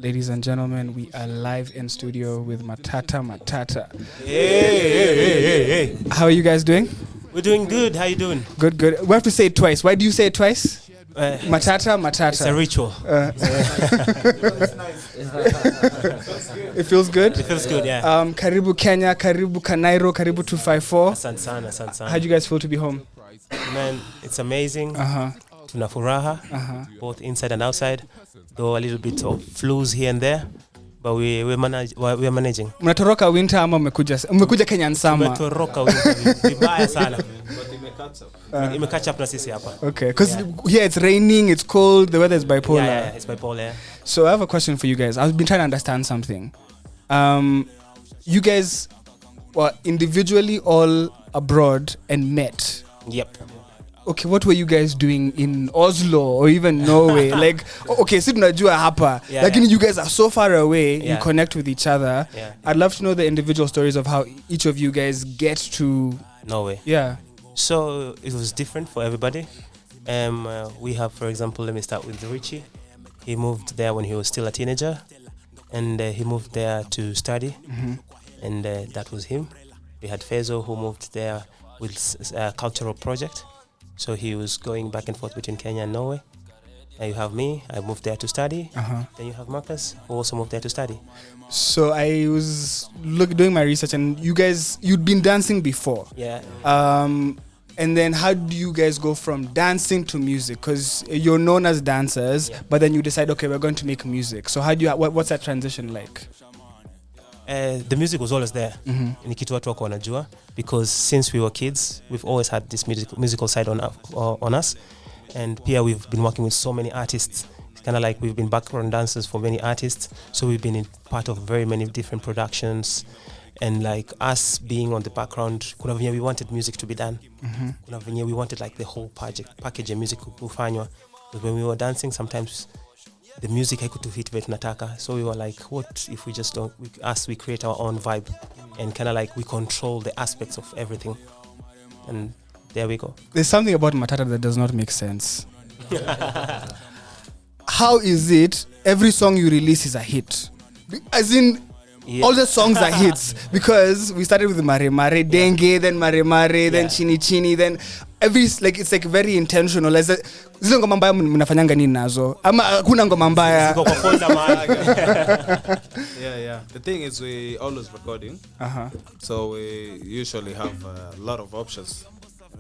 Ladies and gentlemen, we are live in studio with Matata. Hey. How are you guys doing? We're doing good. How you doing? Good. We have to say it twice. Why do you say it twice? Matata. It's a ritual. It feels good? It feels good, yeah. Karibu Kenya, Karibu Kanairo, Karibu 254. Asante sana. How do you guys feel to be home? Man, it's amazing. Tuna furaha, both inside and outside. Though a little bit of flus here and there, but we're managing. Mnatoroka winter ama umekuja Kenyan summer? Mnatoroka winter vibaya sana. Ime catch up na sisi hapa. Okay, because here it's raining, it's cold, the weather is bipolar. Yeah, it's bipolar. Yeah. So I have a question for you guys. I've been trying to understand something. You guys were individually all abroad and met. Yep. Okay, what were you guys doing in Oslo or even Norway? Like, okay, si tunajua hapa. Lakini you guys are so far away, you connect with each other. Yeah. I'd love to know the individual stories of how each of you guys get to Norway. Yeah. So it was different for everybody. We have, for example, let me start with Richie. He moved there when he was still a teenager, and he moved there to study, and that was him. We had Fezo, who moved there with a cultural project. So he was going back and forth between Kenya and Norway. And you have me, I moved there to study. Then you have Marcus, who also moved there to study. So I was doing my research, and you'd been dancing before. Yeah. And then how do you guys go from dancing to music? Because you're known as dancers, but then you decide, okay, we're going to make music. So how do you? What's that transition like? The music was always there. Ni kitu watu wako wanajua, because since we were kids, we've always had this musical side on us, and pia we've been working with so many artists. It's kind of like we've been background dancers for many artists, so we've been in part of very many different productions, and like us being on the background, kuna venye we wanted music to be done. Kuna venye we wanted like the whole package of music kufanywa. But when we were dancing, sometimes the music haikutuhit vile tunataka, so we were like, what if we just we create our own vibe, and kind of like we control the aspects of everything, and there we go. There's something about Matata that does not make sense. How is it every song you release is a hit? As in, all the songs are hits, because we started with Mare Mare, Dengue, then Mare Mare, then Chini Chini, then it's like very intentional. As zile ngoma mbaya mnafanyanga nini nazo? Ama hakuna ngoma mbaya? Yeah. The thing is, we always recording. So we usually have a lot of options.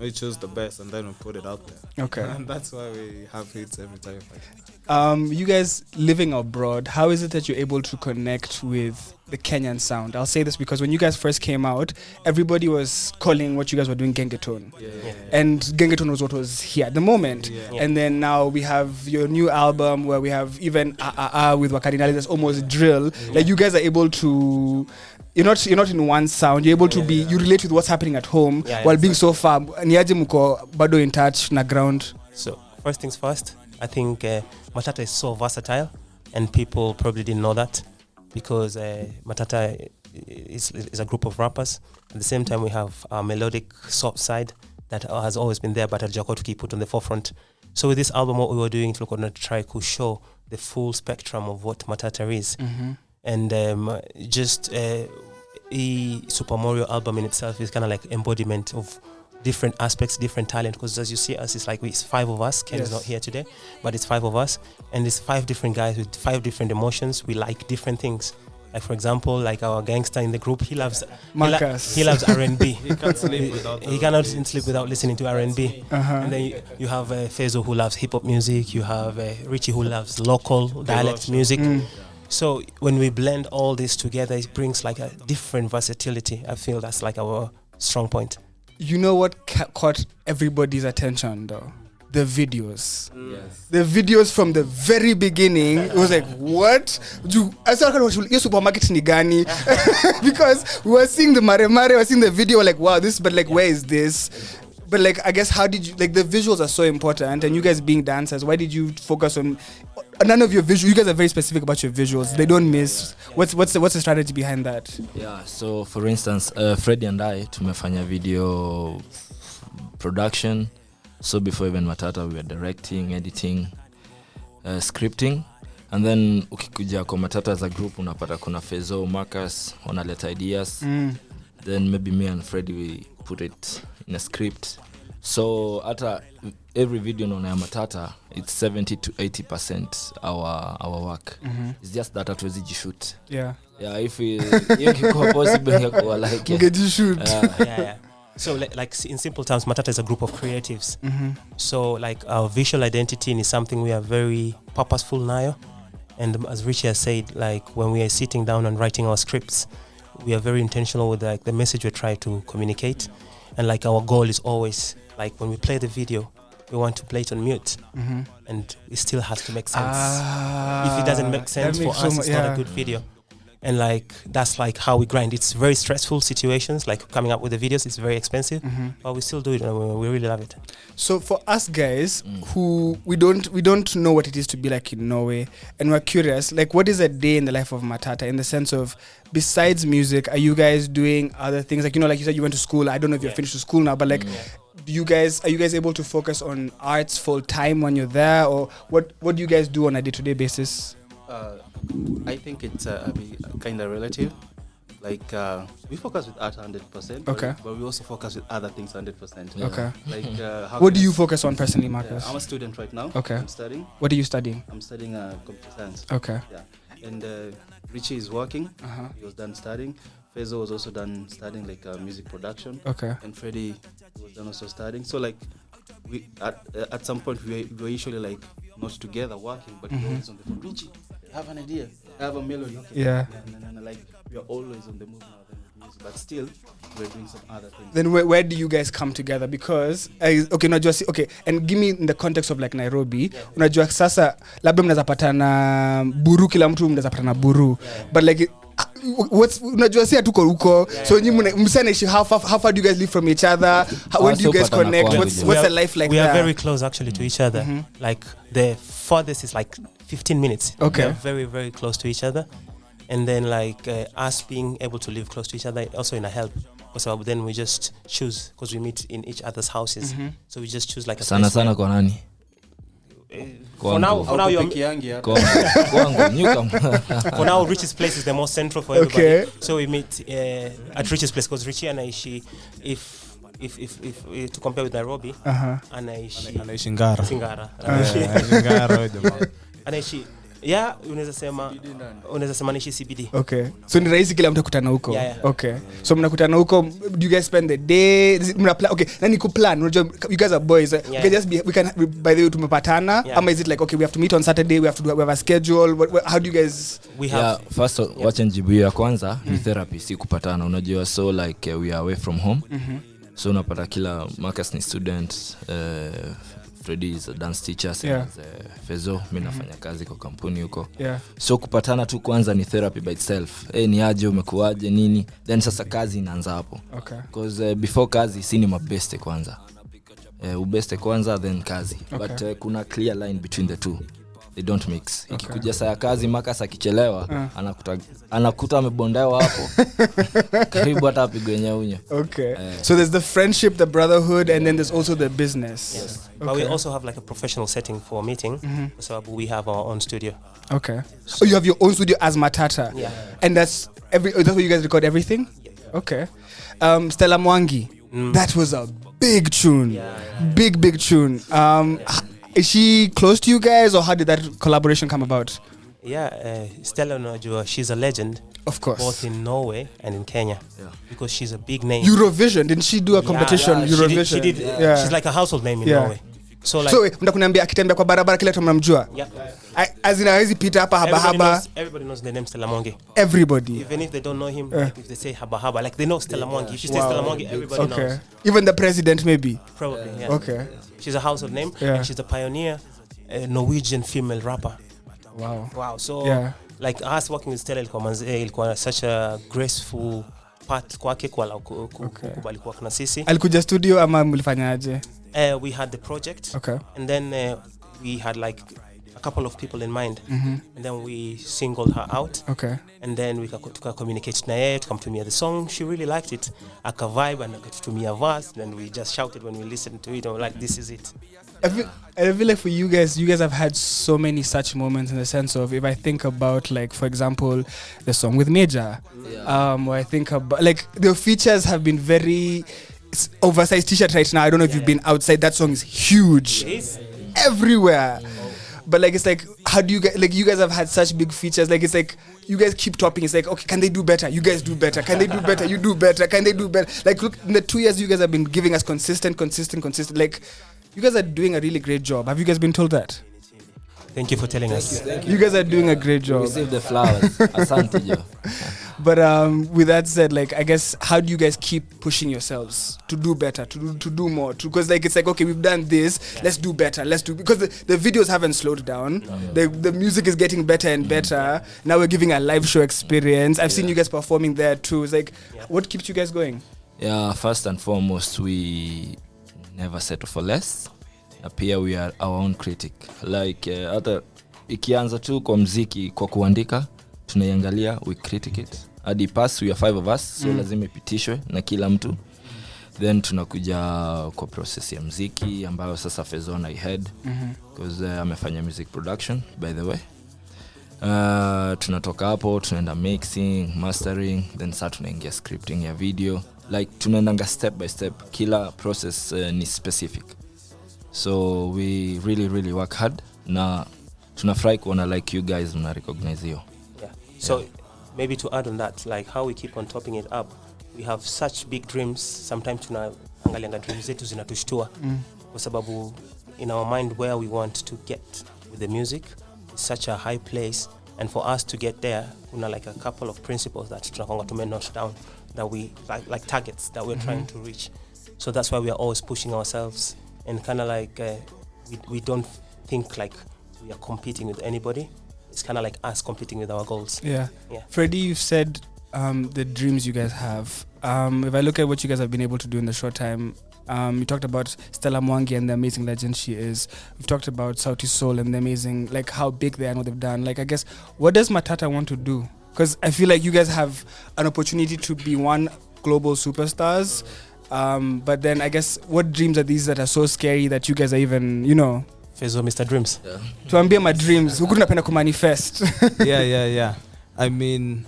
We choose the best and then we put it out there. Okay. And that's why we have hits every time. You guys living abroad, how is it that you're able to connect with the Kenyan sound? I'll say this because when you guys first came out, everybody was calling what you guys were doing Gengeton. And Gengeton was what was here at the moment. And then now we have your new album where we have even with Wakadinali, that's almost drill. Like you guys are able to... You're not in one sound. You're able to be... You relate with what's happening at home while being so far. Niaje mko bado in touch na ground. So first things first, I think Matata is so versatile, and people probably didn't know that, because Matata is a group of rappers. At the same time, we have a melodic soft side that has always been there, but Joko to keep put on the forefront. So with this album, what we were doing, we're going to try to show the full spectrum of what Matata is. And just Super Mario album in itself is kind of like embodiment of different aspects, different talent, because as you see us, it's like it's 5 of us. Ken is not here today, but it's 5 of us, and it's 5 different guys with 5 different emotions. We like different things. Like for example, like our gangster in the group, he loves Marcus. He loves R&B. He can't sleep without. He cannot sleep without listening to R&B. And then you have Fezo, who loves hip hop music. You have Richie, who loves local dialect music. So when we blend all this together, it brings like a different versatility. I feel that's like our strong point. You know what caught everybody's attention though? The videos. The videos from the very beginning. It was like, what? I started watching your supermarket nigani because we were seeing the Mare Mare, we were seeing the video, like, wow, this, but like, where is this? But like, I guess, how did you, like, the visuals are so important, and you guys being dancers, why did you focus on none of your visuals? You guys are very specific about your visuals. They don't miss. What's the strategy behind that? Yeah, so for instance, Freddie and I tumefanya video production. So before even Matata, we were directing, editing, scripting, And then ukikuja kwa Matata as a group unapata kuna Fezo, Marcus wanaleta ideas. Then maybe me and Freddie we put it in a script. So hata every video on Matata, it's 70 to 80% our work. It's just that hatuwezi jishoot. Yeah, if you possible like get you shoot. Yeah. So like in simple terms, Matata is a group of creatives. So like our visual identity is something we are very purposeful now. And as Richie has said, like when we are sitting down and writing our scripts, we are very intentional with like the message we try to communicate. And like our goal is always like when we play the video, we want to play it on mute, and it still has to make sense. If it doesn't make sense for us, it's not a good video. And like that's like how we grind. It's very stressful situations, like coming up with the videos. It's very expensive, but we still do it, and we really love it. So for us guys who we don't know what it is to be like in Norway, and we're curious, like what is a day in the life of Matata, in the sense of besides music, are you guys doing other things? Like, you know, like you said, you went to school. I don't know if you're finished with school now, but like, are you guys able to focus on arts full time when you're there, or what do you guys do on a day-to-day basis? I think it's kind of relative. Like we focus with art 100%, okay, but we also focus with other things 100%. Okay. Like what do you focus on personally, Marcus? I'm a student right now. Okay. I'm studying. What are you studying? I'm studying computer science. Okay. Yeah. And Richie is working. He was done studying. Fezo was also done studying like music production. Okay. And Freddie was done also studying. So like we at some point we were usually like not together working, but we're always on the phone. Richie, I have an idea. I have a melody. Okay. Yeah. And like we are always on the move now with music, but still we're doing some other things. Then where do you guys come together? Because okay, and give me in the context of like Nairobi, unajua sasa labda mnaweza patana buru, kila mtu mnaweza patana buru, but like unajua si hatuko huko, so nyinyi msanishi how far do you guys live from each other? When do you guys connect? What's the life like? We are very close actually to each other. Like the farthest is like 15 minutes. Okay. We are very, very close to each other. And then like us being able to live close to each other also in a help. So then we just choose, because we meet in each other's houses. So we just choose like a sana kwa nani? For now you're for now Richie's place is the most central for everybody. Okay. So we meet at Richie's place, because Richie anaishi, if to compare with Nairobi, anaishi Singara. Anaishi unaweza sema nishi CBD. Okay. So ni rahisi kila mtu kukutana huko. Yeah. Okay. So mnakutana huko, do you guys spend the day? Okay, na ni kuplan. You guys are boys. We can just be, we can by the way tumepatana. Ama is it like, okay, we have to meet on Saturday, we have a schedule? How do you guys first wacha njibu ya kwanza ni therapy, si kupatana. Unajua, so like we are away from home. So unapata kila Marcus ni student, Freddie is a dance teacher, Fezo mimi nafanya kazi kwa kampuni huko. So kupatana tu kwanza ni therapy by itself. Ni aje, umekuaje, nini, then sasa kazi inaanza hapo. Okay. Because before kazi si ni mabeste kwanza. Ubeste kwanza then kazi. Okay. But kuna clear line between the two. They don't mix. Ikikuja saa ya kazi, Marcus akichelewa anakuta amebondewa hapo. Karibu hata apigwe nyaunyo. Okay. So there's the friendship, the brotherhood, and then there's also the business. Yes. Okay. But we also have like a professional setting for meeting. So we have our own studio. Okay. So you have your own studio as Matata. Yeah. And that's where you guys record everything? Yeah. Okay. Stella Mwangi. That was a big tune. Big tune. Is she close to you guys, or how did that collaboration come about? Stella Najua, she's a legend. Of course. Both in Norway and in Kenya. Because she's a big name. Eurovision, didn't she do a competition? Eurovision. She did. She's like a household name in Norway. So mtakuniambia akitembea kwa barabara kile tunamjua. As in hawezi pita hapa haba. Everybody knows the name Stella Mwangi. Everybody. Even if they don't know him, like if they say haba, like they know Stella Mwangi. If you say Stella Mwangi, everybody knows. Even the president maybe. Probably, yeah. Okay. She's a household name, and she's a pioneer Norwegian female rapper. Wow. So like us working with Stella ilikuwa such a graceful part kwake kwa kubali kwa na sisi. Alikuja studio ama mlifanyaje? We had the project. Okay. And then we had like a couple of people in mind. And then we singled her out. Okay. And then we communicate na yeye, tukamtumia the song. She really liked it. Aka vibe and akatutumia verse, and we just shouted when we listened to it, like this is it. I feel like for you guys have had so many such moments in the sense of, if I think about, like, for example, the song with Major, or I think about, like, the features have been very oversized t-shirt right now. I don't know if you've been outside. That song is huge. It is everywhere. But like, it's like, how do you guys, like, you guys have had such big features, like, it's like you guys keep topping. It's like, okay, can they do better? You guys do better. Can they do better? You do better. Can they do better? Like, look, in the 2 years you guys have been giving us consistent. Like, you guys are doing a really great job. Have you guys been told that? Thank you for telling us. Thank You guys are doing a great job. Receive the flowers. Asante jo. But with that said, like, I guess, how do you guys keep pushing yourselves to do better, to do more? Because like, it's like, okay, we've done this, let's do better, because the videos haven't slowed down. The music is getting better and better. Now we're giving a live show experience. I've seen you guys performing there too. It's like, what keeps you guys going? Yeah, first and foremost, we never settle for less. Pia we are our own critic. Like hata ikianza tu kwa mziki, kwa kuandika, tunaiangalia, we critic it. Hadi pass, we are 5 of us, so lazima ipitishwe na kila mtu. Then tunakuja kwa process ya mziki ambayo sasa Fezona I head, because amefanya music production by the way. Tunatoka hapo, tunaenda mixing, mastering, then sasa tunaingia scripting ya video. Like tunaendanga step by step, kila process ni specific. So we really work hard na tunafurahi kuona like you guys mna recognize hiyo. So maybe to add on that, like how we keep on topping it up, we have such big dreams. Sometimes tunaangalia dreams zetu zinatushtua kwa sababu in our mind where we want to get with the music is such a high place, and for us to get there, kuna like a couple of principles that tunakonga to note down, that we like targets that we're trying to reach. So that's why we are always pushing ourselves, and kind of like we don't think like we are competing with anybody. It's kind of like us competing with our goals. Yeah. Freddie, you've said the dreams you guys have. If I look at what you guys have been able to do in the short time, you talked about Stella Mwangi and the amazing legend she is. We've talked about Sauti Sol and the amazing, like, how big they are and what they've done. Like, I guess, what does Matata want to do? Because I feel like you guys have an opportunity to be one global superstars. But then I guess, what dreams are these that are so scary that you guys are even, you know? Fezo, Mr. Dreams. Tuambie my dreams. Huku tunapenda kumanifest. Yeah. I mean,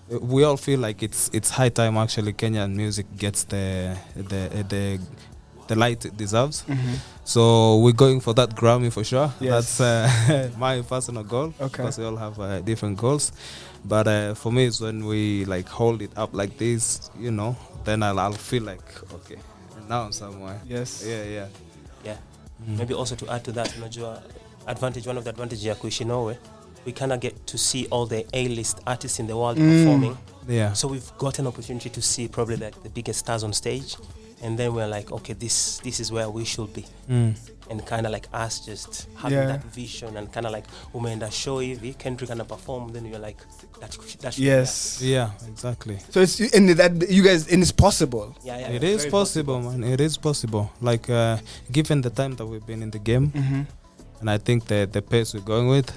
we all feel like it's high time actually Kenyan music gets the light it deserves. So we're going for that Grammy for sure. Yes. That's my personal goal. Okay. Because we all have different goals. But for me, it's when we like hold it up like this, you know, then I'll feel like, okay, now I'm somewhere. Yes. Yeah. Maybe also to add to that, one of the advantages ya kuishi Norway, we kind of get to see all the A-list artists in the world performing. Yeah. So we've got an opportunity to see probably like the biggest stars on stage, and then we're like, okay, this is where we should be. And kind of like us just having that vision, and kind of like umeenda show hivi Kendrick gonna perform, then you're like that should yes. Yeah, exactly. So it's in that you guys, and it's possible. Yeah. It is possible, man. It is possible. Like given the time that we've been in the game, and I think the pace we're going with,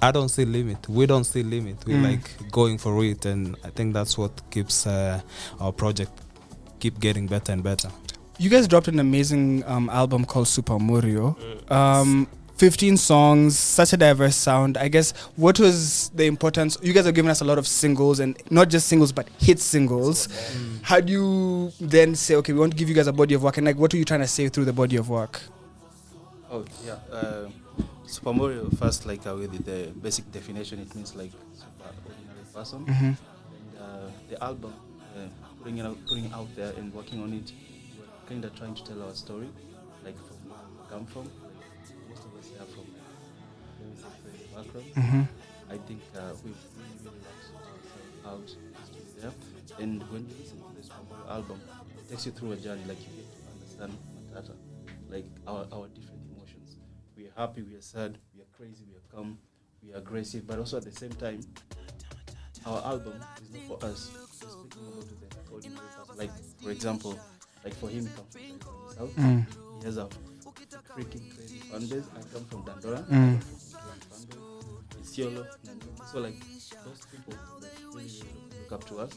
I don't see limit. We don't see limit. We're like going for it, and I think that's what keeps our project keep getting better and better. You guys dropped an amazing album called Super Mario. 15 songs, such a diverse sound. I guess, what was the importance? You guys have given us a lot of singles, and not just singles, but hit singles. How do you then say, okay, we want to give you guys a body of work, and like, what are you trying to say through the body of work? Oh, yeah. Super Mario, first, like with the basic definition, it means like super ordinary person. And the album, putting it out there and working on it, we're kind of trying to tell our story, like from where we come from. Most of us are from background. I think we've really worked ourselves out to be there. And when you listen to this Super Mario album, it takes you through a journey, like you get to understand Matata, like our different emotions. We are happy, we are sad, we are crazy, we are calm, we are aggressive, but also at the same time, our album is not for us. We're speaking about to the ordinary person. Like, for example, like for him, he comes from the South. He has a freaking crazy fan base. I come from Dandora. Isiolo. So like those people that really look up to us,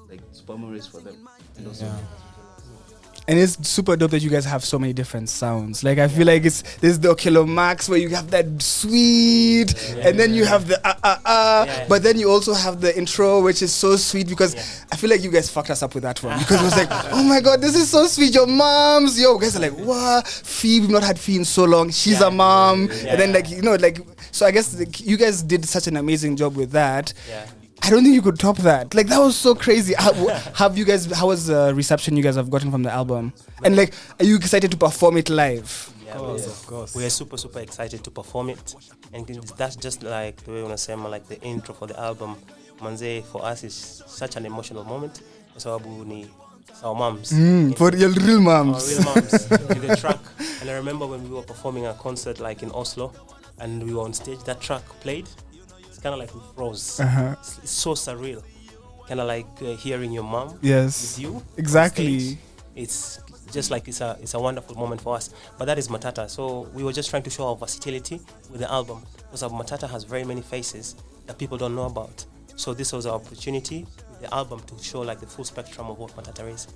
like Super Mario is for them. And also And it's super dope that you guys have so many different sounds. Like I feel like there's the Ochola Max where you have that sweet, and then you have the but then you also have the intro which is so sweet because I feel like you guys fucked us up with that one because it was like, oh my god, this is so sweet. Your moms, guys are like, what? Fee, we've not had Fee in so long. She's a mom, and then like so I guess you guys did such an amazing job with that. Yeah. I don't think you could top that. Like that was so crazy. How was the reception you guys have gotten from the album? And like, are you excited to perform it live? Yeah, Of course. we are super excited to perform it, and that's just like the way we say, like the intro for the album. Manze, for us is such an emotional moment. So ni our moms, For your real moms. our real moms, with the track. And I remember when we were performing a concert like in Oslo, and we were on stage. That track played. It's kind of like we froze. It's so surreal. Kind of like hearing your mom Yes. with you. Exactly. On stage. It's just like it's a wonderful moment for us. But that is Matata. So we were just trying to show our versatility with the album, because our Matata has very many faces that people don't know about. So this was our opportunity with the album to show like the full spectrum of what Matata is.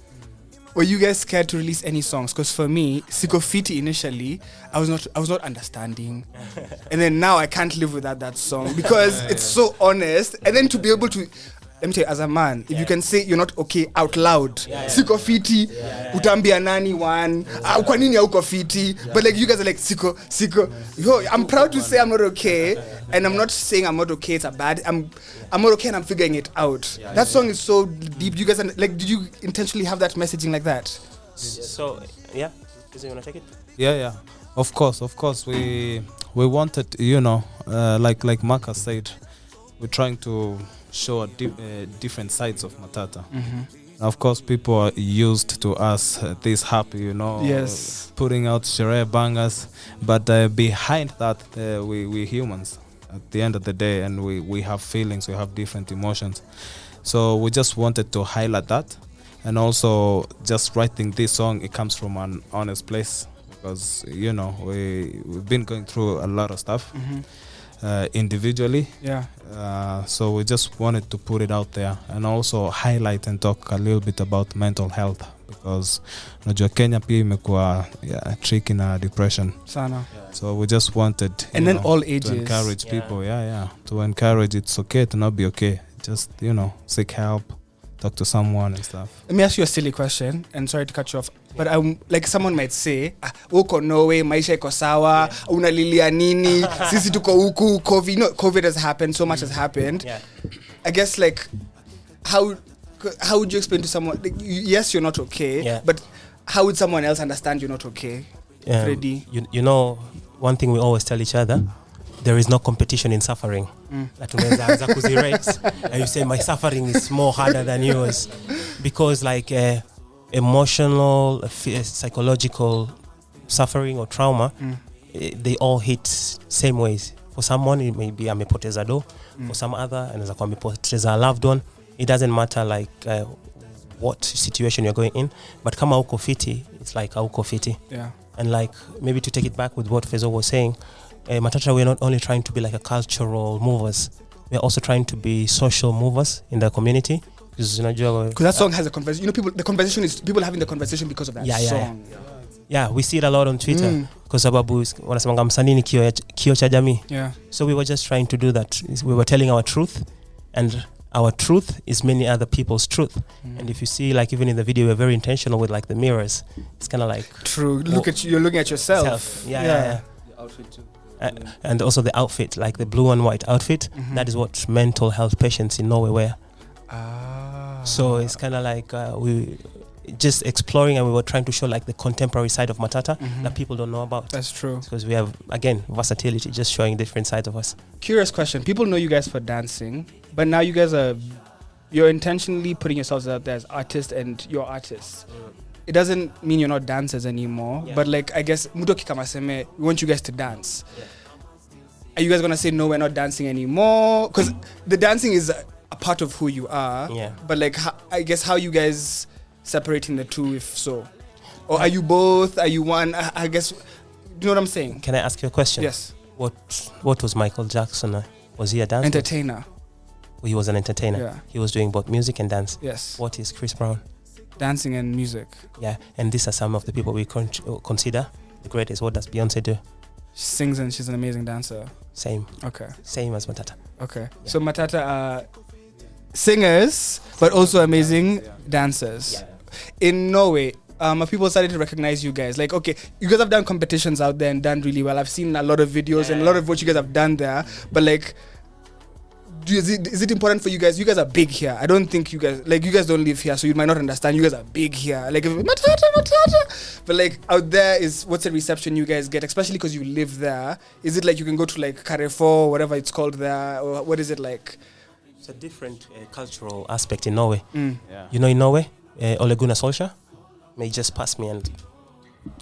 Were you guys scared to release any songs? Because for me, Sikofiti initially, I was not understanding, and then now I can't live without that song because it's so honest. And then to be able to, let me tell you, as a man, if you can say you're not okay out loud, Sikofiti, utambia nani one, kwa nini hauko fiti? But like you guys are like Siko. Yo, I'm proud to say I'm not okay, and I'm not saying I'm not okay. It's a bad. I'm not okay, and I'm figuring it out. That song is so deep. You guys like, did you intentionally have that messaging like that? So yeah, do you want to take it? Yeah. Of course. We wanted, like Marcus said, we're trying to show different sides of Matata. Of course, people are used to us this happy, Yes. putting out Sheree bangers, but behind that, we're humans at the end of the day, and we have feelings, we have different emotions. So we just wanted to highlight that, and also just writing this song, it comes from an honest place, because we've been going through a lot of stuff individually. So we just wanted to put it out there and also highlight and talk a little bit about mental health, because unajua Kenya pia imekuwa tricky na depression Sana. So we just wanted and then all ages to encourage people to encourage it's okay to not be okay, just seek help, talk to someone and stuff. Let me ask you a silly question, and sorry to cut you off, but like someone might say, uko Norway, maisha iko sawa, unalilia nini, sisi tuko huku, COVID has happened, so much has happened. I guess like how would you explain to someone, like, yes, you're not okay, but how would someone else understand you're not okay? Freddy? One thing we always tell each other, there is no competition in suffering. That unaweza kuzirate and you say my suffering is more harder than yours, because like emotional, psychological suffering or trauma, they all hit same ways. For someone it may be amepoteza do, for some other anaweza kuwa amepoteza a loved one. It doesn't matter like what situation you're going in, but kama uko fiti, it's like uko fiti. And like maybe to take it back with what Fezo was saying, Matata, we're not only trying to be like a cultural movers, we're also trying to be social movers in the community. Because that song has a conversation. The conversation is people having the conversation because of that song. Yeah, we see it a lot on Twitter. Because sababu wanasemanga msanii ni kioo cha jamii. So we were just trying to do that. We were telling our truth, and our truth is many other people's truth. And if you see, like even in the video, we're very intentional with like the mirrors. It's kind of like true. Look at you. You're looking at yourself. Yeah. The outfit too. And also the outfit, like the blue and white outfit. That is what mental health patients in Norway wear. So it's kind of like we just exploring, and we were trying to show like the contemporary side of Matata that people don't know about. That's true. Because we have, again, versatility, just showing different sides of us. Curious question. People know you guys for dancing, but now you guys you're intentionally putting yourselves out there as artists, and you're artists. It doesn't mean you're not dancers anymore, but like I guess Mudoki Kamaseme, we want you guys to dance. Are you guys gonna say no, we're not dancing anymore? Because the dancing is a part of who you are. But like I guess how you guys separating the two, if so, or are you both? Are you one? I guess. Do you know what I'm saying? Can I ask you a question? Yes. What was Michael Jackson? Was he a dancer? Entertainer. He was an entertainer. He was doing both music and dance. Yes. What is Chris Brown? dancing and music. Yeah, and these are some of the people we consider the greatest. What does Beyonce do? She sings and she's an amazing dancer. Same as Matata. Okay. Yeah. So Matata are singers, but also amazing dancers. Yeah. In Norway, people started to recognize you guys. Like, okay, you guys have done competitions out there and done really well. I've seen a lot of videos and a lot of what you guys have done there. But like, is it important for you guys? You guys are big here. I don't think you guys don't live here, so you might not understand. You guys are big here. Like, Matata. But like out there, what's the reception you guys get, especially because you live there? Is it like you can go to like Carrefour, whatever it's called there, or what is it like? It's a different cultural aspect in Norway. Yeah. You know, in Norway, Ole Gunnar Solskjaer may just pass me and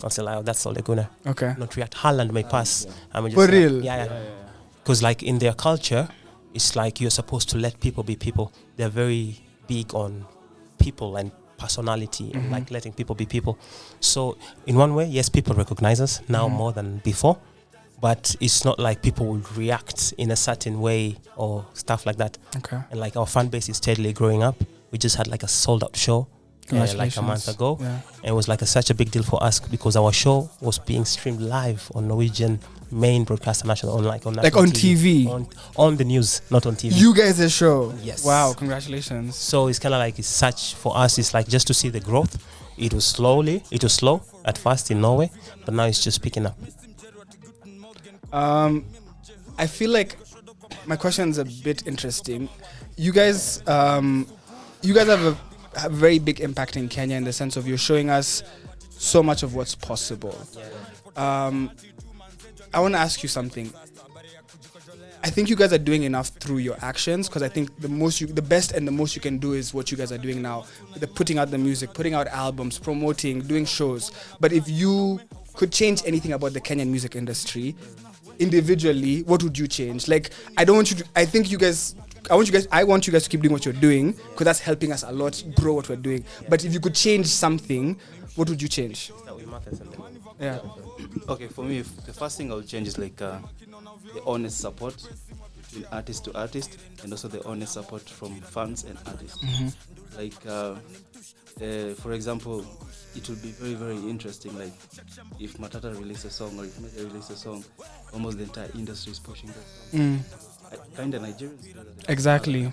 I'll say, like, oh, that's Ole Gunnar. Okay. Not Riat Haaland may pass. I mean, For real? Yeah. Because like in their culture, it's like you're supposed to let people be people. They're very big on people and personality and like letting people be people. So in one way, yes, people recognize us now more than before, but it's not like people will react in a certain way or stuff like that. Okay. And like our fan base is steadily growing up. We just had like a sold out show like a month ago. Yeah. And it was like such a big deal for us because our show was being streamed live on Norwegian main broadcaster national on national TV. On the news, not on TV. You guys a show. Yes. Wow, congratulations. So it's kind of like it's such for us. It's like just to see the growth. It was slow at first in Norway, but now it's just picking up. I feel like my question is a bit interesting. You guys have a very big impact in Kenya in the sense of you're showing us so much of what's possible. I want to ask you something. I think you guys are doing enough through your actions, because I think the best and the most you can do is what you guys are doing now. Putting out the music, putting out albums, promoting, doing shows. But if you could change anything about the Kenyan music industry individually, what would you change? Like, I want you guys to keep doing what you're doing, because that's helping us a lot grow what we're doing. But if you could change something, what would you change? Yeah. Okay, for me, the first thing I'll change is like the honest support between artist to artist, and also the honest support from fans and artists. Like, for example, it would be very, very interesting, like, if Matata released a song, or if Mega released a song, almost the entire industry is pushing that song. Kind of Nigerians do that. Exactly.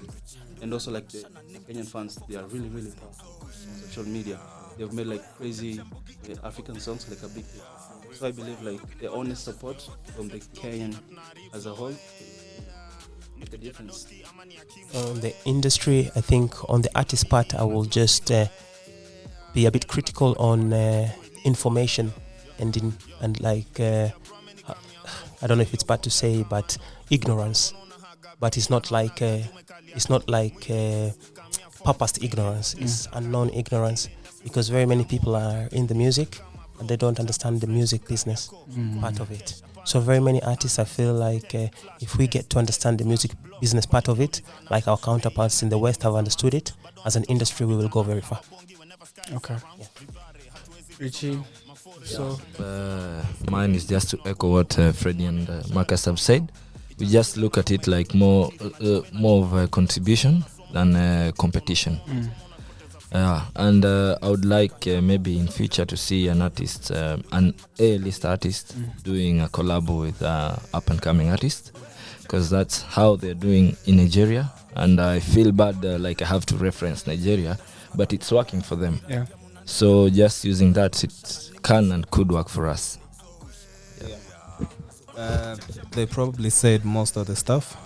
And also, like, the Kenyan fans, they are really, really powerful on social media. They've made like crazy African songs, like a big hit. So I believe like the honest support from the Kenyan as a whole make a difference. On the industry, I think on the artist part, I will just be a bit critical on information and like I don't know if it's bad to say, but ignorance. But it's not like purposed ignorance. It's unknown ignorance, because very many people are in the music and they don't understand the music business part of it. So very many artists, I feel like if we get to understand the music business part of it, like our counterparts in the West have understood it, as an industry we will go very far. Okay. Yeah. Richie, so mine is just to echo what Freddie and Marcus have said. We just look at it like more of a contribution than a competition. And I would like maybe in future to see an artist, an A-list artist, doing a collab with up-and-coming artist, because that's how they're doing in Nigeria. And I feel bad, like I have to reference Nigeria, but it's working for them. Yeah. So just using that, it can and could work for us. They probably said most of the stuff,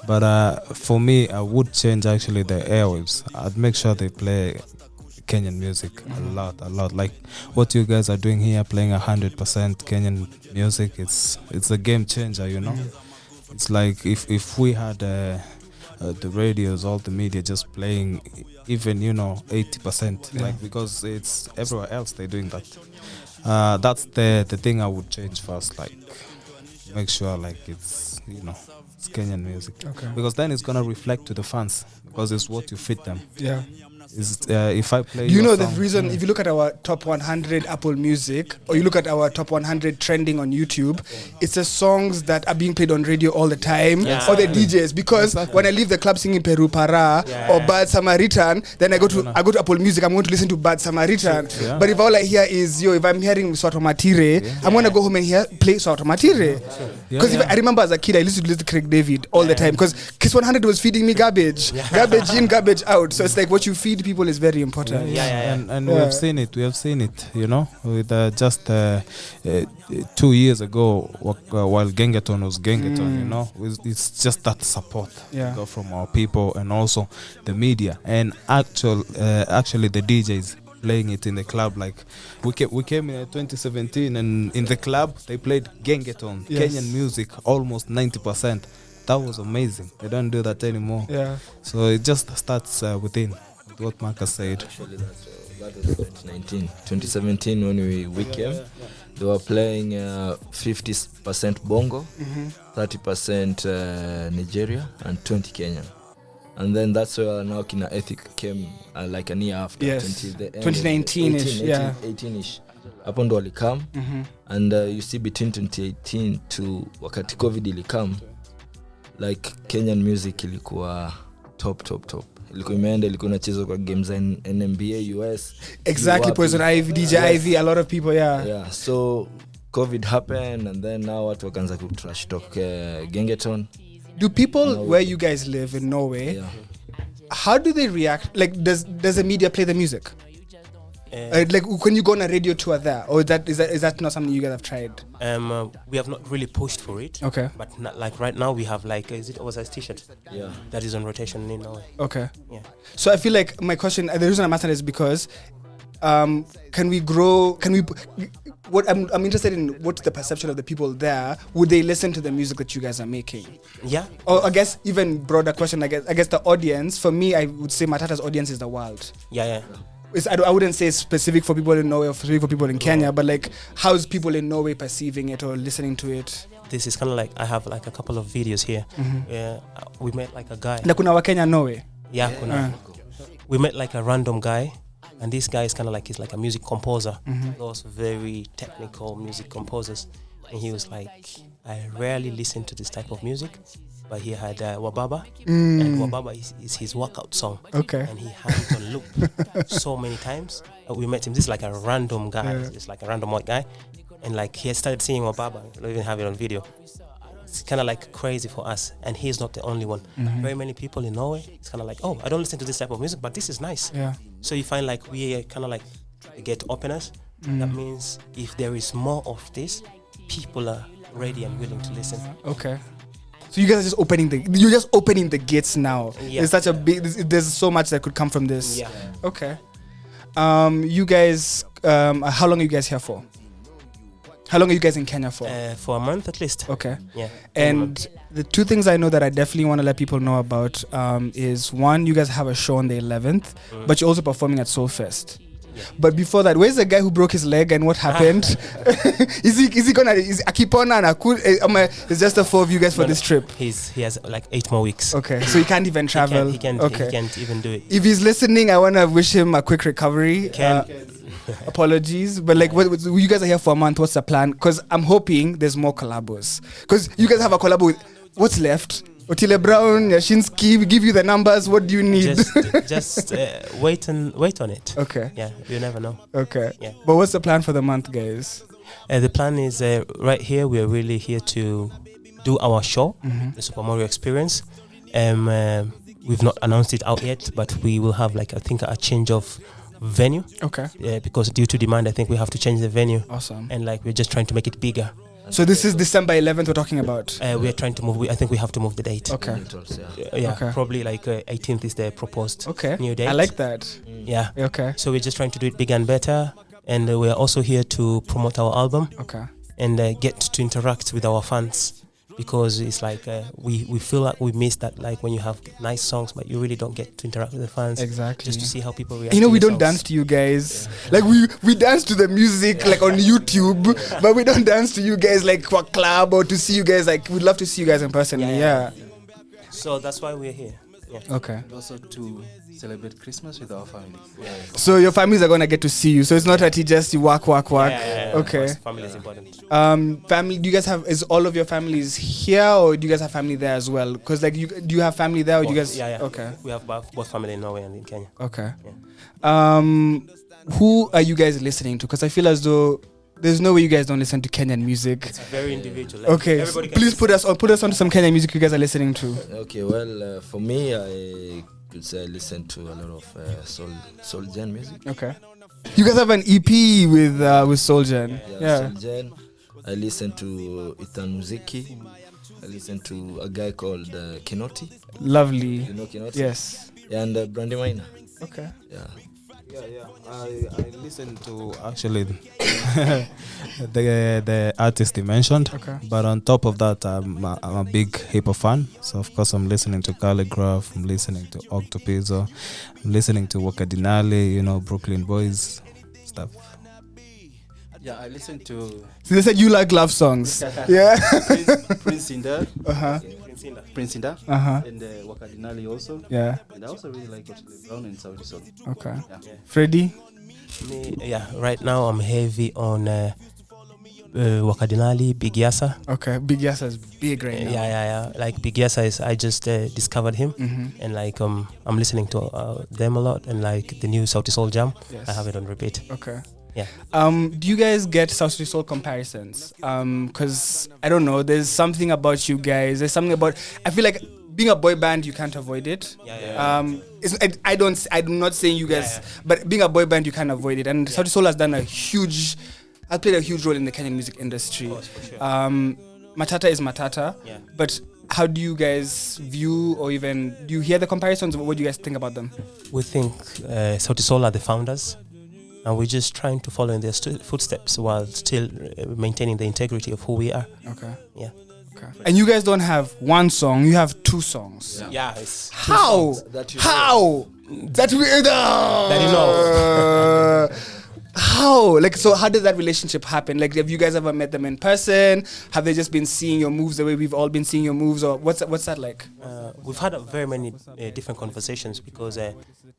but for me, I would change actually the airwaves. I'd make sure they play Kenyan music a lot. Like what you guys are doing here, playing 100% Kenyan music. It's a game changer, you know. It's like if we had the radios, all the media just playing even 80%, like, because it's everywhere else they're doing that. That's the thing I would change first, like make sure like it's Kenyan music, Okay. because then it's gonna reflect to the fans, because it's what you fit them. Yeah. Is if I play. Do you your know the song- reason? If you look at our top 100 Apple Music, or you look at our top 100 trending on YouTube, it's the songs that are being played on radio all the time, Yeah. or the DJs. Because when I leave the club singing Peru Para or Bad Samaritan, then I go to Apple Music. I'm going to listen to Bad Samaritan. Yeah. But if all I hear is if I'm hearing Soto Matire, I'm gonna go home and play Soto Matire. Because I remember as a kid, I used to listen to Craig David all the time. Because Kiss 100 was feeding me garbage, garbage in, garbage out. So it's like what you feed people is very important. And we have seen it. We have seen it. With just 2 years ago, while Gengeton was Gengeton. It's just that support we got from our people and also the media and actually the DJs playing it in the club. Like we came in 2017 and in the club they played Gengeton, Kenyan music, almost 90%. That was amazing. They don't do that anymore. Yeah. So it just starts within. What Marcus said. Actually, that was 2019. 2017 when we came, they were playing 50% Bongo, 30% Nigeria, and 20 Kenyan. And then that's where now Kina Ethic came like a year after. Yes. Until the end 2019-ish, yeah. 18-ish. Hapo ndo walikam. And you see between 2018 to wakati COVID ilikam, like Kenyan music ilikuwa top. Ilikuwa imeenda, ilikuwa inachezwa kwa games in NBA, US. Exactly, Poison Ivy, DJ Ivy, a lot of people, Yeah, so COVID happened and then now watu wakaanza ku trash talk Gengeton. Do people where you guys live in Norway, how do they react? Like, does the media play the music? Like, when you go on a radio tour there, or is that not something you guys have tried? We have not really pushed for it. Okay. But not, like right now we have like is it Oversize T-shirt? Yeah. That is on rotation in Norway. Okay. Yeah. So I feel like my question, the reason I'm asking is because, can we grow? What I'm interested in, what's the perception of the people there? Would they listen to the music that you guys are making? Yeah. Or I guess even broader question. I guess the audience. For me, I would say Matata's audience is the world. Yeah. I wouldn't say it's specific for people in Norway or specific for people in Kenya, but like how's people in Norway perceiving it or listening to it? This is kind of like I have like a couple of videos here. We met like a guy. Na kuna Wakenya Norway. Yeah, kuna. We met like a random guy, and this guy is kind of like he's like a music composer. Those very technical music composers, and he was like, I rarely listen to this type of music. But he had Wababa, and Wababa is his workout song. Okay. And he had it on loop so many times. We met him. This is like a random guy. It's like a random white guy. And like he started singing Wababa. We don't even have it on video. It's kind of like crazy for us. And he's not the only one. Very many people in Norway, it's kind of like, oh, I don't listen to this type of music, but this is nice. Yeah. So you find like we are kind of like get openers. That means if there is more of this, people are ready and willing to listen. Okay. So you guys are just opening the gates now. Yeah. There's such a there's so much that could come from this. Yeah. Okay. You guys, how long are you guys here for? How long are you guys in Kenya for? For a month at least. Okay. Yeah. And the two things I know that I definitely want to let people know about is one, you guys have a show on the 11th, but you're also performing at Soulfest. Yeah. But before that, where's the guy who broke his leg and what happened? Is Akipona and Akul? It's just the four of you guys for this trip. He has like 8 more weeks. Okay, so he can't even travel. He can't even do it. If he's listening, I want to wish him a quick recovery. Apologies, but like, you guys are here for a month. What's the plan? Because I'm hoping there's more collabos. Because you guys have a collabo with what's left. Otile Brown, Yashinsky, we give you the numbers. What do you need? Just wait on it. Okay. Yeah, you never know. Okay. Yeah. But what's the plan for the month, guys? The plan is right here. We are really here to do our show, the Super Mario Experience. We've not announced it out yet, but we will have like I think a change of venue. Okay. Yeah, because due to demand, I think we have to change the venue. Awesome. And like we're just trying to make it bigger. So this is December 11th we're talking about. We are trying to move. I think we have to move the date. Okay. Yeah, Okay. probably like 18th is the proposed new date. I like that. Yeah. Okay. So we're just trying to do it bigger and better, and we are also here to promote our album. Okay. And get to interact with our fans. Because it's like we feel like we miss that, like when you have nice songs but you really don't get to interact with the fans. Exactly. Just to see how people react. We don't songs. dance to you guys. Like we dance to the music like on YouTube, but we don't dance to you guys like for a club or to see you guys. Like we'd love to see you guys in person. Yeah. So that's why we're here. Okay. And also to celebrate Christmas with our families. So your families are gonna get to see you. So it's not that you work. Yeah, of Okay. course, family is important. Family. Do you guys have? Is all of your families here, or do you guys have family there as well? Because like, do you have family there, or do you guys? Yeah. Okay. We have both family in Norway and in Kenya. Okay. Who are you guys listening to? Because I feel as though there's no way you guys don't listen to Kenyan music. It's very individual. Like, Okay, everybody can please put us onto some Kenyan music you guys are listening to. Okay, well, for me, I could say I listen to a lot of soul gen music. Okay. You guys have an EP with Soul Gen. Yeah. Soul gen. I listen to Ethan Muziki. I listen to a guy called Kinoti. Lovely. You know Kinoti? Yes. And Brandy Miner. Okay. Yeah. I listen to actually the artist you mentioned. Okay. But on top of that, I'm a big hip hop fan. So of course I'm listening to Calligraph. I'm listening to Octopizzo. I'm listening to Wakadinali. You know, Brooklyn Boys stuff. Yeah, I listen to So they said you like love songs. Yeah. Prince Inda, Uh-huh. Prince Inda, Uh-huh. and Wakadinali also. Yeah. And I also really like Otile Brown and Saudi Soul. Okay. Yeah. Freddie? Me, right now I'm heavy on Wakadinali, Big Yasa. Okay. Big Yasa is big right now. Yeah. Like Big Yasa is, I just discovered him, and like I'm listening to them a lot, and like the new Saudi Soul Jam, Yes. I have it on repeat. Okay. Yeah. Do you guys get South Soul comparisons? Because I don't know, there's something about you guys. There's something about. I feel like being a boy band, you can't avoid it. I'm not saying you guys, but being a boy band, you can't avoid it. And South Soul has played a huge role in the Kenyan music industry. Of course, for sure. Matata is Matata. Yeah. But how do you guys view, or even do you hear the comparisons? What do you guys think about them? We think Saudi Soul are the founders, and we're just trying to follow in their footsteps while still maintaining the integrity of who we are. Okay. Yeah. Okay. And you guys don't have one song; you have two songs. Yeah. It's How? That you How? That we That you know. How? Like, so how did that relationship happen? Like, have you guys ever met them in person? Have they just been seeing your moves the way we've all been seeing your moves? Or what's that like? We've had very many different conversations because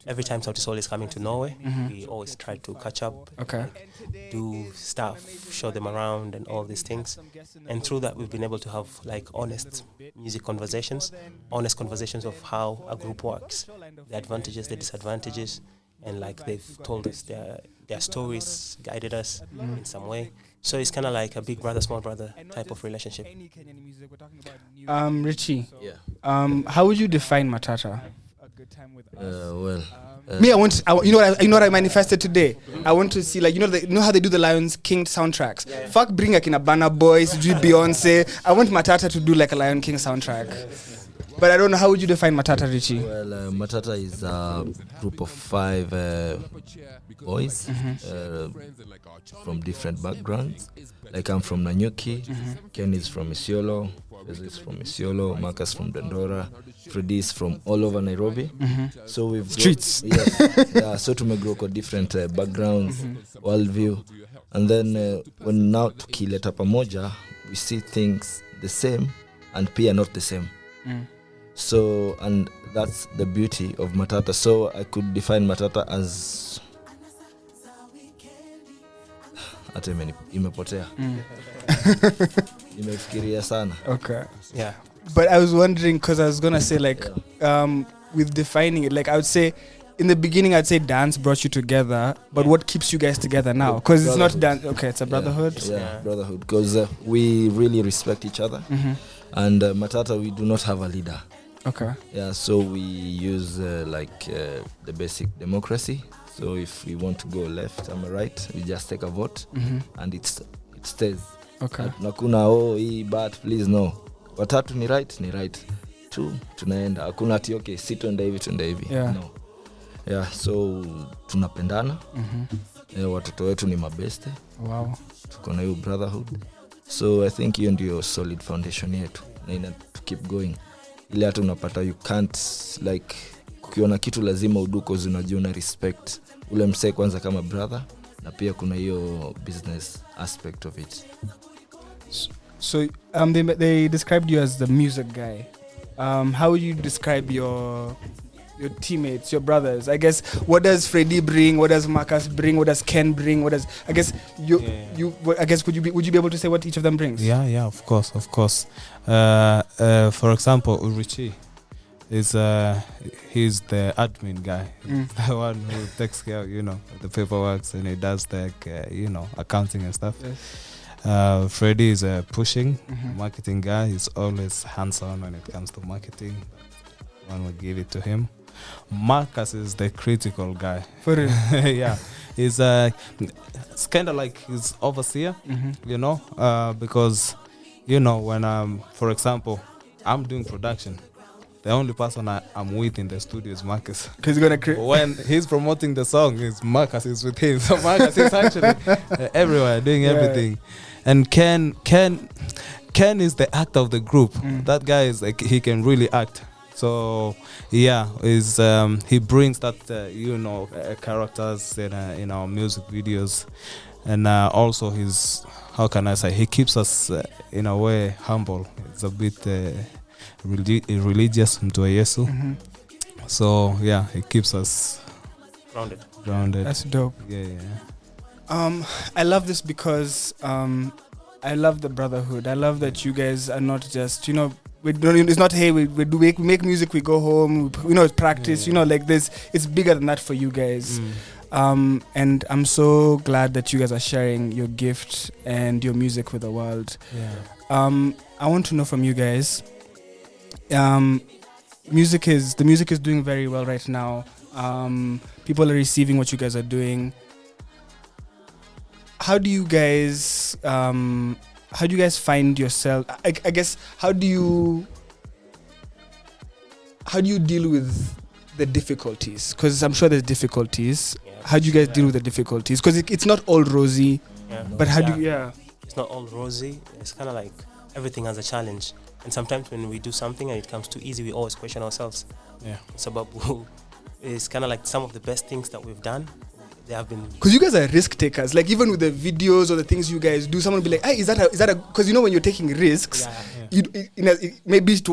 every time Saudi Soul is coming to Norway, we always try to catch up, Okay. do stuff, show them around and all these things. And through that, we've been able to have like honest music conversations, honest conversations of how a group works, the advantages, the disadvantages, and like they've told us their stories, guided us in some way. So it's kind of like a big brother, small brother type of relationship. Richie, Yeah. how would you define Matata? Me, You know what I manifested today? I want to see, like, you know how they do the Lions King soundtracks? Fuck bring like in a Banner Boys, do Beyonce. I want Matata to do like a Lion King soundtrack. But I don't know, how would you define Matata, Richie? Well, Matata is a group of 5 boys from different backgrounds. Like I'm from Nanyuki, Ken is from Isiolo, Fez is from Isiolo, Marcus from Dandora, Freddy is from all over Nairobi. So we've Streets. So tumegrow kwa different backgrounds, worldview. And then when now tukileta pamoja, we see things the same and pia not the same. So, and that's the beauty of Matata. So I could define Matata as hata imepotea. Nimefikiria sana. Okay. Yeah. But I was wondering, because I was going to say, like, with defining it, like, I would say, in the beginning, I'd say dance brought you together, but what keeps you guys together now? Because it's not dance. Okay, it's a brotherhood. Yeah, brotherhood. Because we really respect each other. And Matata, we do not have a leader. Okay. Yeah, so we use the basic democracy. So if we want to go left and right, we just take a vote, and it stays. Okay. Nakuna hii but please no. Watatu ni right. 2 tunaenda. Hakuna ati okay, si tuende hivi. Yeah. No. Yeah, so tunapendana. Watoto wetu ni mabeste. Wow. Tuko na hiyo brotherhood. So I think hiyo ndio solid foundation yetu. Na ina to keep going. Ile hata unapata you can't like kukiona kitu lazima uduko zinajua respect ule msee kwanza kama brother, na pia kuna hiyo business aspect of it. So they described you as the music guy. how would you describe your teammates, your brothers? I guess, what does Freddie bring? What does Marcus bring? What does Ken bring? What does, I guess, I guess, would you be able to say what each of them brings? Yeah, of course. For example, Richie is he's the admin guy, the one who takes care, the paperwork, and he does the accounting and stuff. Yes. Freddie is a pushing marketing guy. He's always hands-on when it comes to marketing. One will give it to him. Marcus is the critical guy. For real? Yeah, he's it's kind of like his overseer, because when for example, I'm doing production, the only person I'm with in the studio is Marcus. Because he's gonna when he's promoting the song, Marcus is with him. So Marcus is actually everywhere doing everything. And Ken is the actor of the group. That guy is like, he can really act. So yeah, he brings that characters in our music videos, and also how can I say, he keeps us in a way humble. It's a bit religious mtu wa Yesu. So yeah, he keeps us grounded. That's dope. Yeah. I love this because I love the brotherhood. I love that you guys are not just, it's not, hey, we make music, we go home, it's practice, like this. It's bigger than that for you guys. And I'm so glad that you guys are sharing your gift and your music with the world. I want to know from you guys, the music is doing very well right now. People are receiving what you guys are doing. How do you guys find yourself? I guess, how do you deal with the difficulties? Because I'm sure there's difficulties. How do you guys deal with the difficulties? Because it's not all rosy. But how do you? It's not all rosy. It's kind of like everything has a challenge. And sometimes when we do something and it comes too easy, we always question ourselves. It's kind of like some of the best things that we've done. They have been, because you guys are risk takers. Like, even with the videos or the things you guys do, someone will be like, "Hey, is that a?" Because when you're taking risks, maybe it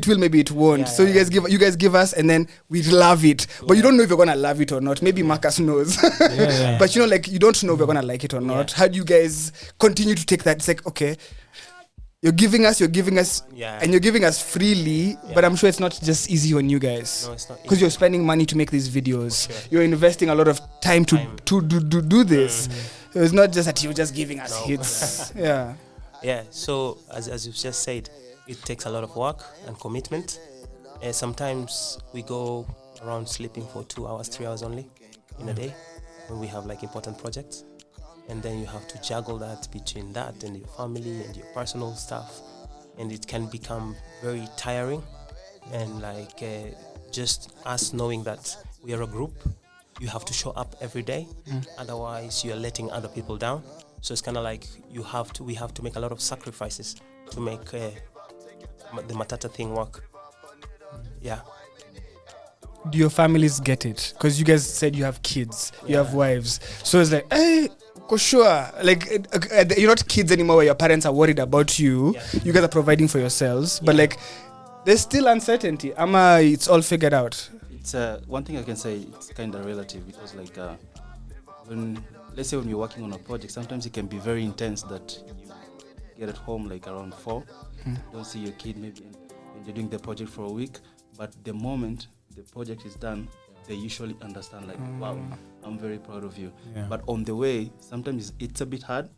will, maybe it won't. So you guys give us, and then we love it. But you don't know if you're gonna love it or not. Maybe Marcus knows, but you don't know if you're gonna like it or not. How do you guys continue to take that? It's like, okay, you're giving us, and you're giving us freely, but I'm sure it's not just easy on you guys. No, it's not. Because you're spending money to make these videos. Sure. You're investing a lot of time to do this. So it's not just that you're just giving us hits. Yeah, so as you've just said, it takes a lot of work and commitment. Sometimes we go around sleeping for 2 hours, 3 hours only in a day when we have like important projects. And then you have to juggle that between that and your family and your personal stuff. And it can become very tiring. And like just us knowing that we are a group, you have to show up every day. Otherwise, you're letting other people down. So it's kind of like we have to make a lot of sacrifices to make the Matata thing work. Yeah. Do your families get it? Because you guys said you have kids, you have wives. So it's like, hey, for sure. Like, you're not kids anymore where your parents are worried about you. You guys are providing for yourselves. But like, there's still uncertainty. It's all figured out. It's one thing I can say, it's kind of relative, because like let's say when you're working on a project, sometimes it can be very intense that you get at home like around 4, don't see your kid maybe, and you're doing the project for a week. But the moment the project is done, they usually understand, like, wow, I'm very proud of you. But on the way, sometimes it's a bit hard,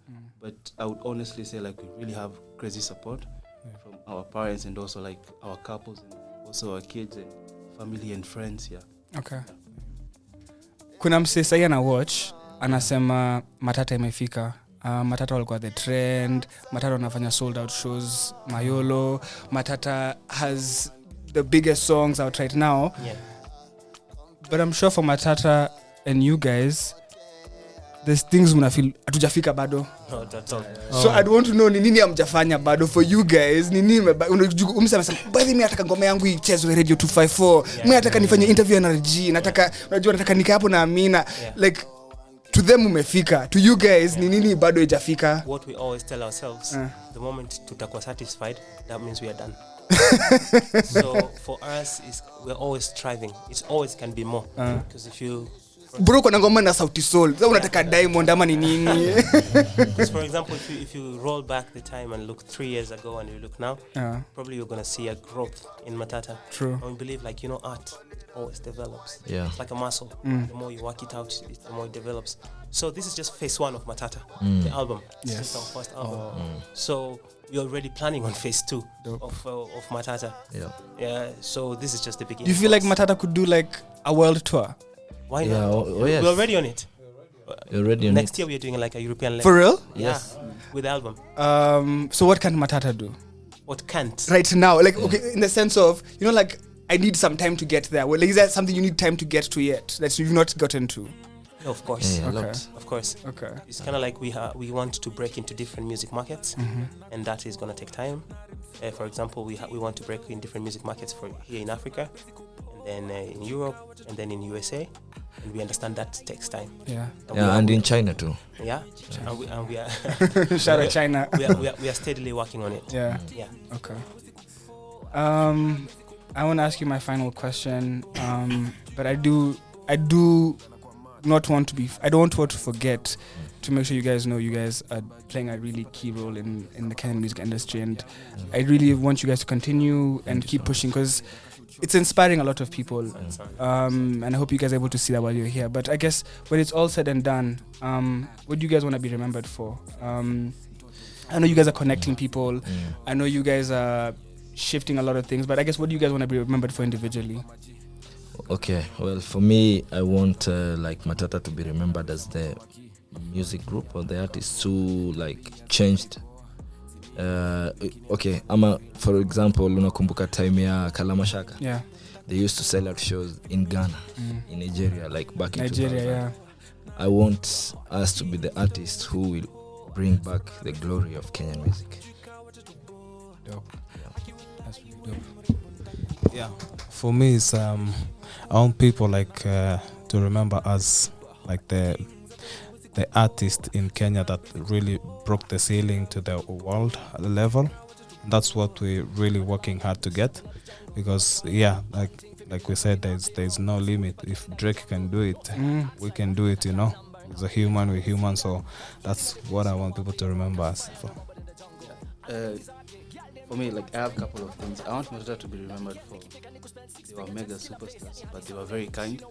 but I would honestly say, like, we really have crazy support from our parents, and also like our couples, and also our kids and family and friends. Okay. Kuna mse sahi ana watch anasema Matata imefika. Matata walikuwa the trend. Matata wanafanya sold out shows. Mayolo. Matata has the biggest songs out right now. But I'm sure for Matata and you guys, there's things mna feel hatujafika bado. No, that's all. So I'd want to know ni nini amjafanya bado for you guys. Ni nini umsema bali mimi nataka ngoma yangu ichezwe Radio 254. Mimi nataka nifanye interview na RG. Nataka nika hapo na Amina. Like, to them umefika. To you guys ni nini bado haijafika? What we always tell ourselves, the moment tutakuwa satisfied, that means we are done. So for us, we're always striving. It always can be more. Because if you... Bro, kuna ngoma na Sauti Sol. Sasa unataka Diamond ama ni nini? Because for example, if you roll back the time and look 3 years ago and you look now, probably you're going to see a growth in Matata. True. And we believe, like, art always develops. Yeah. It's like a muscle. The more you work it out, the more it develops. So this is just phase 1 of Matata, the album. Yes. This is our first album. So we're already planning on phase 2 of Matata. Yeah. So this is just the beginning. Do you feel like Matata could do like a world tour? Why Yeah, not? yes. We're already on it. You're ready on Next it? year we're doing like a European level. For real? Yes. Yeah, with the album. So what can Matata do What can't? right now? Like, okay, in the sense of, like, I need some time to get there. Well, like, is that something you need time to get to yet that you've not gotten to? No, of course. Yeah, a Okay. lot. Of course. Okay. It's kind of like we want to break into different music markets, and that is going to take time. For example, we want to break in different music markets for here in Africa, and then in Europe, and then in USA, and we understand that takes time. Yeah. And in China too. Yeah, and we are Shout out China. we are steadily working on it. Yeah. Yeah. Okay. I want to ask you my final question, but I do not want to I don't want to forget to make sure you guys know you guys are playing a really key role in the Kenyan music industry, and I really want you guys to continue and keep pushing, because it's inspiring a lot of people, and I hope you guys are able to see that while you're here. But I guess when it's all said and done, what do you guys want to be remembered for? I know you guys are connecting people. I know you guys are shifting a lot of things, but I guess what do you guys want to be remembered for individually? Okay, well, for me, I want like Matata to be remembered as the music group or the artists who like changed. Okay, for example, unakumbuka time ya Kalamashaka. Yeah. They used to sell out shows in Ghana, in Nigeria, like back in Nigeria, 2000. yeah. I want us to be the artists who will bring back the glory of Kenyan music. Dope. That's really dope. Yeah, for me, it's I want people like to remember us like the artist in Kenya that really broke the ceiling to the world level. That's what we're really working hard to get, because like we said, there's no limit. If Drake can do it, we can do it. He's a human, we're human. So that's what I want people to remember us for. For me, like, I have a couple of things. I want Matata to be remembered for they were mega superstars, but they were very kind.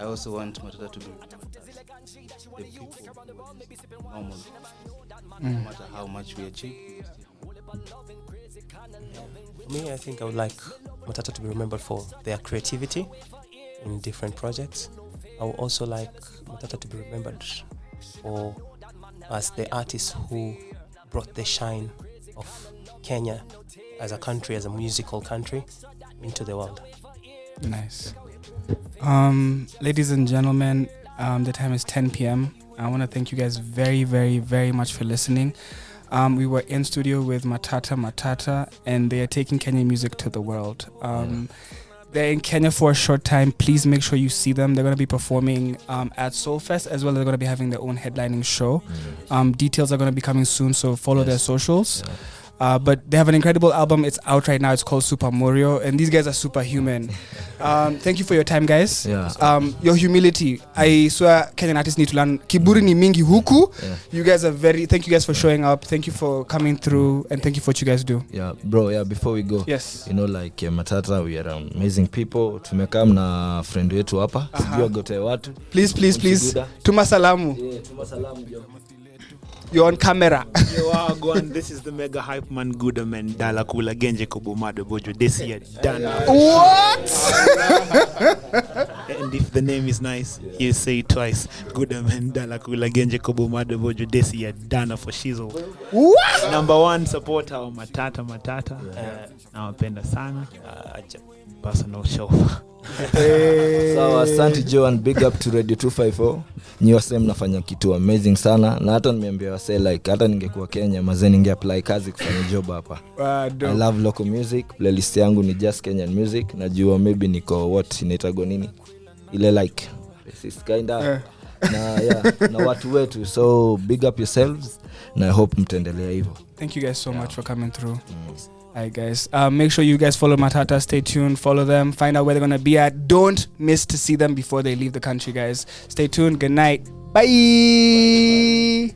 I also want Matata to be remembered as the people who were normal. No matter how much we achieve. For me, I think I would like Matata to be remembered for their creativity in different projects. I would also like Matata to be remembered for as the artists who brought the shine of Kenya as a country, as a musical country, into the world. Nice. Ladies and gentlemen, the time is 10 p.m. I want to thank you guys very, very, very much for listening. We were in studio with Matata, and they are taking Kenyan music to the world. They're in Kenya for a short time. Please make sure you see them. They're going to be performing at Soulfest, as well as they're going to be having their own headlining show. Details are going to be coming soon, so follow their socials. But they have an incredible album. It's out right now. It's called Super Morio, and these guys are superhuman. Thank you for your time, guys. Your humility. I swear Kenyan artists need to learn. Kiburi ni mingi huku. You guys are thank you guys for showing up. Thank you for coming through, and thank you for what you guys do. Yeah, bro, before we go. Yes. Like Matata, we are amazing people. Tumekam na friend wetu hapa. Sijui agote watu. Please. Tuma salamu. Yeah, tuma salamu jo. You're on camera. Yo, Wagwan, this is the mega hype man Gudaman Dala Kula Genje Kobumado Bojo this year done. What? And if the name is nice, you say it twice. Gudaman Dala Kula Genje Kobumado Bojo this year done for Shizzle. What? Number one supporter of Matata. Nawapenda sana. Personal show. So asante Joe, and big up to Radio 254. Nyi wase mnafanya kitu amazing sana, na hata nimeambia wase like hata ningekuwa Kenya mazee ninge apply kazi kufanya job hapa. I love local music. Playlist yangu ni just Kenyan music. Najua maybe niko what inaitago nini ile like racist kinda na watu wetu, so big up yourselves na I hope mtaendelea hivyo. Thank you guys so much for coming through. Alright, guys. Make sure you guys follow Matata. Stay tuned. Follow them. Find out where they're gonna be at. Don't miss to see them before they leave the country, guys. Stay tuned. Good night. Bye.